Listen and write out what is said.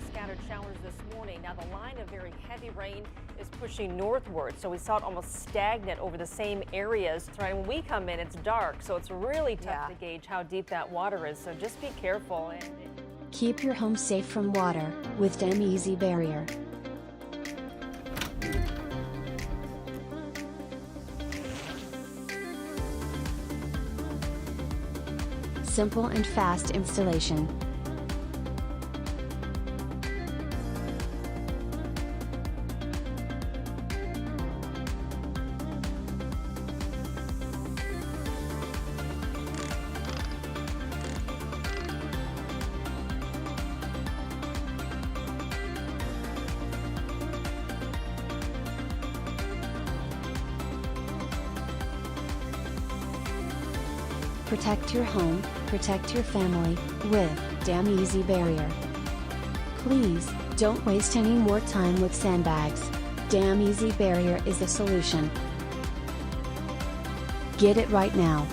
with scattered showers this morning. Now the line of very heavy rain is pushing northward, so we saw it almost stagnant over the same areas. Right, when we come in, it's dark, so it's really tough to gauge how deep that water is. So just be careful. Keep your home safe from water with Dam Easy Barrier. Simple and fast installation. Protect your home, protect your family, with Dam Easy Barrier. Please, don't waste any more time with sandbags. Dam Easy Barrier is the solution. Get it right now.